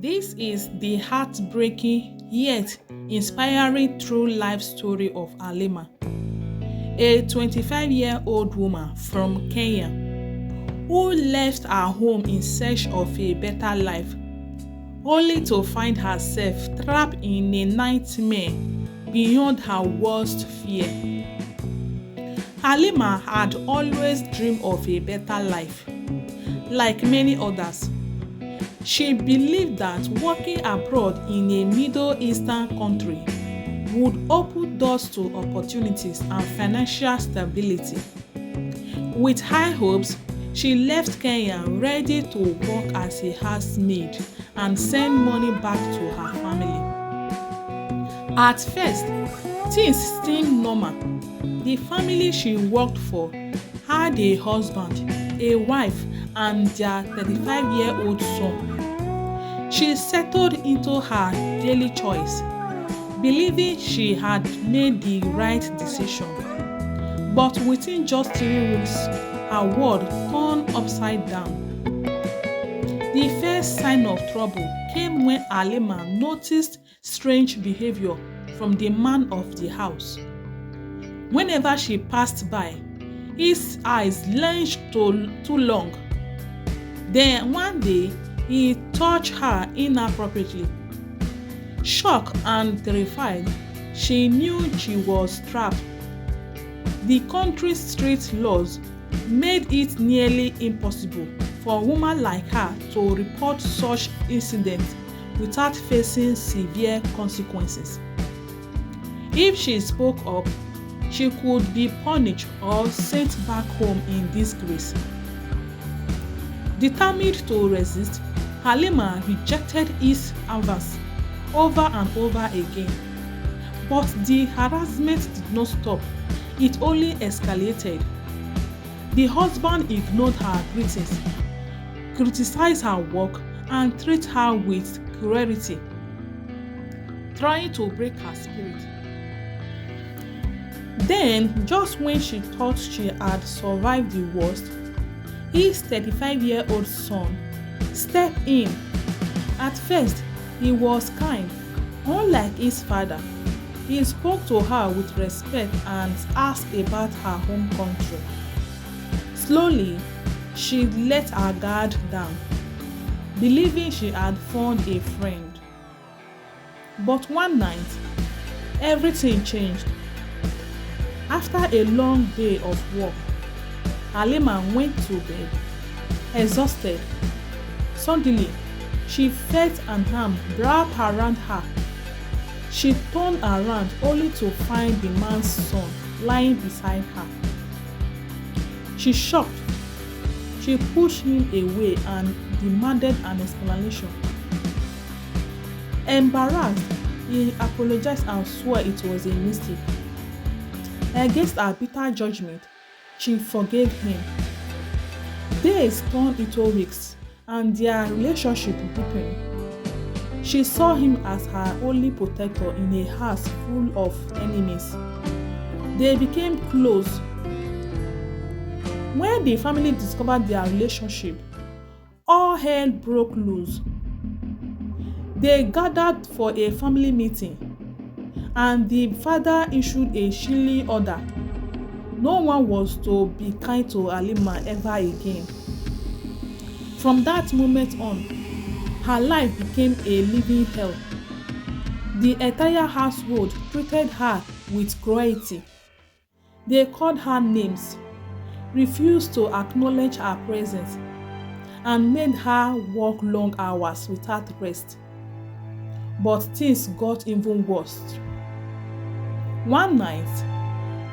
This is the heartbreaking yet inspiring true life story of Halima, a 25-year-old woman from Kenya who left her home in search of a better life, only to find herself trapped in a nightmare beyond her worst fear. Halima had always dreamed of a better life. Like many others, she believed that working abroad in a Middle Eastern country would open doors to opportunities and financial stability. With high hopes, she left Kenya ready to work as a housemaid and send money back to her family. At first, things seemed normal. The family she worked for had a husband, a wife, and their 35-year-old son. She settled into her daily choice, believing she had made the right decision. But within just 3 weeks, her world turned upside down. The first sign of trouble came when Halima noticed strange behavior from the man of the house. Whenever she passed by, his eyes lengthed too long. Then one day, he touched her inappropriately. Shocked and terrified, she knew she was trapped. The country's strict laws made it nearly impossible for a woman like her to report such incidents without facing severe consequences. If she spoke up, she could be punished or sent back home in disgrace. Determined to resist, Halima rejected his advice over and over again. But the harassment did not stop, it only escalated. The husband ignored her greetings, criticized her work, and treated her with cruelty, trying to break her spirit. Then, just when she thought she had survived the worst, his 35-year-old son stepped in. At first, he was kind. Unlike his father, he spoke to her with respect and asked about her home country. Slowly, she let her guard down, believing she had found a friend. But one night, everything changed. After a long day of work, Halima went to bed, exhausted. Suddenly, she felt an arm wrap around her. She turned around only to find the man's son lying beside her. She shocked. She pushed him away and demanded an explanation. Embarrassed, he apologized and swore it was a mistake. Against her bitter judgment, she forgave him. Days turned into weeks, and their relationship deepened. She saw him as her only protector in a house full of enemies. They became close. When the family discovered their relationship, all hell broke loose. They gathered for a family meeting, and the father issued a chilling order. No one was to be kind to Halima ever again. From that moment on, her life became a living hell. The entire household treated her with cruelty. They called her names, refused to acknowledge her presence, and made her work long hours without rest. But things got even worse. One night,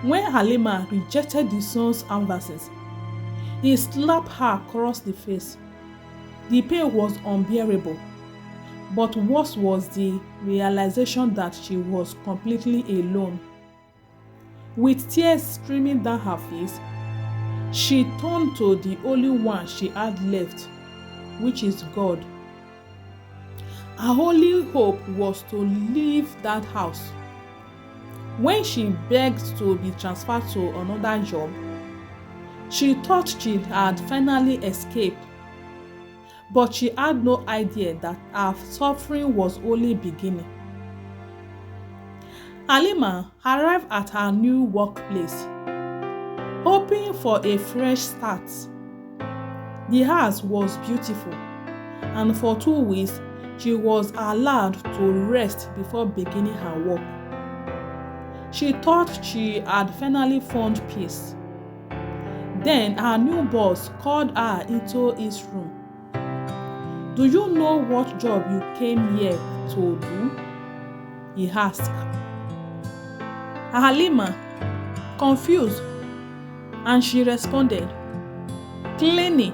when Halima rejected the son's advances, he slapped her across the face. The pain was unbearable, but worse was the realization that she was completely alone. With tears streaming down her face, she turned to the only one she had left, which is God. Her only hope was to leave that house. When she begged to be transferred to another job, she thought she had finally escaped. but she had no idea that her suffering was only beginning. Halima arrived at her new workplace, hoping for a fresh start. The house was beautiful, and for 2 weeks, she was allowed to rest before beginning her work. She thought she had finally found peace. Then her new boss called her into his room. "Do you know what job you came here to do?" he asked. Halima, confused, and she responded, "Cleaning,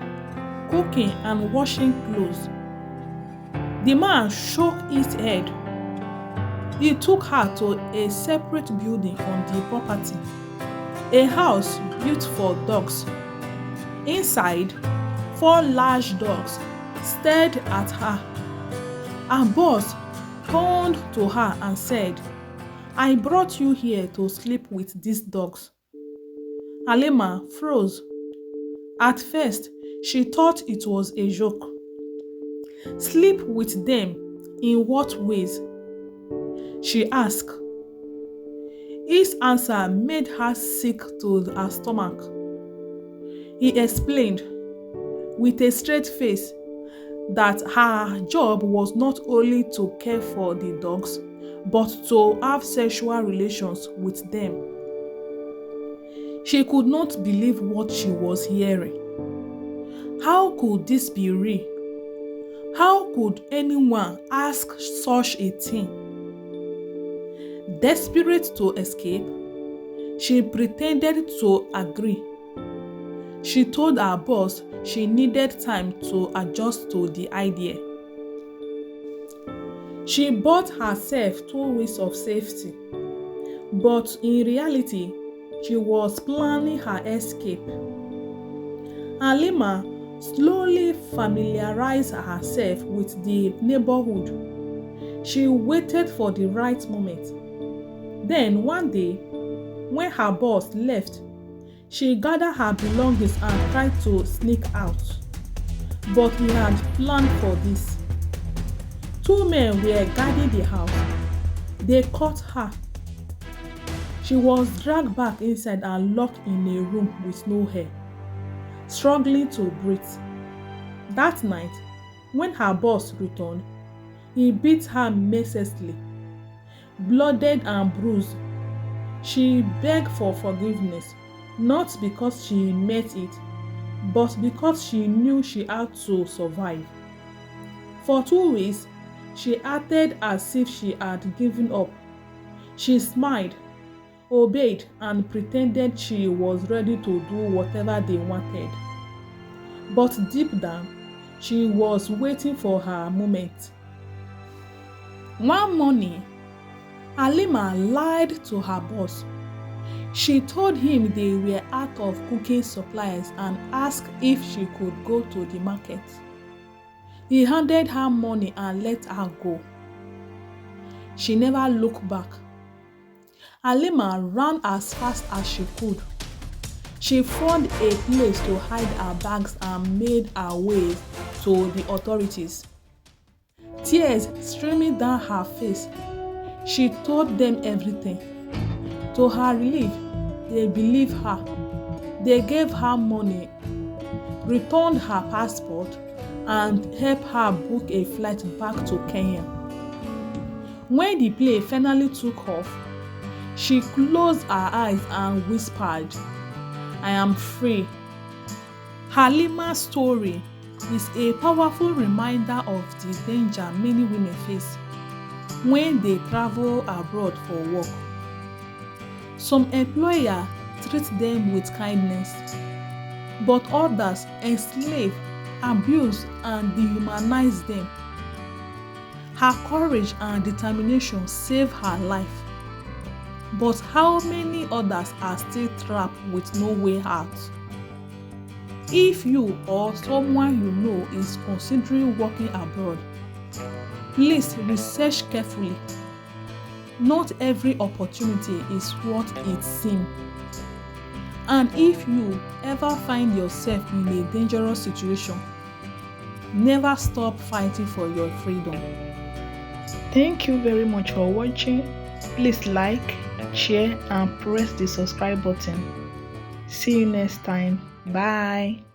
cooking, and washing clothes." The man shook his head. He took her to a separate building on the property, a house built for dogs. Inside, 4 large dogs stared at her. Her boss turned to her and said, "I brought you here to sleep with these dogs." Halima froze. At first, she thought it was a joke. "Sleep with them? In what ways?" she asked. His answer made her sick to her stomach. He explained, with a straight face, that her job was not only to care for the dogs, but to have sexual relations with them. She could not believe what she was hearing. How could this be real? How could anyone ask such a thing? Desperate to escape, she pretended to agree. She told her boss she needed time to adjust to the idea. She bought herself 2 weeks of safety, but in reality, she was planning her escape. Halima slowly familiarized herself with the neighborhood. She waited for the right moment. Then one day, when her boss left, she gathered her belongings and tried to sneak out. But he had planned for this. 2 men were guarding the house. They caught her. She was dragged back inside and locked in a room with no air, struggling to breathe. That night, when her boss returned, he beat her mercilessly. Blooded and bruised, she begged for forgiveness, not because she meant it, but because she knew she had to survive. For 2 weeks, she acted as if she had given up. She smiled, obeyed, and pretended she was ready to do whatever they wanted. But deep down, she was waiting for her moment. One morning, Halima lied to her boss. She told him they were out of cooking supplies and asked if she could go to the market. He handed her money and let her go. She never looked back. Halima ran as fast as she could. She found a place to hide her bags and made her way to the authorities. Tears streaming down her face, she told them everything. To her relief, they believed her. They gave her money, returned her passport, and helped her book a flight back to Kenya. When the plane finally took off, she closed her eyes and whispered, "I am free." Halima's story is a powerful reminder of the danger many women face when they travel abroad for work. Some employers treat them with kindness, but others enslave, abuse, and dehumanize them. Her courage and determination saved her life. But how many others are still trapped with no way out? If you or someone you know is considering working abroad, please research carefully. Not every opportunity is what it seems. And if you ever find yourself in a dangerous situation, Never stop fighting for your freedom. Thank you very much for watching. Please like, share, and press the subscribe button. See you next time. Bye.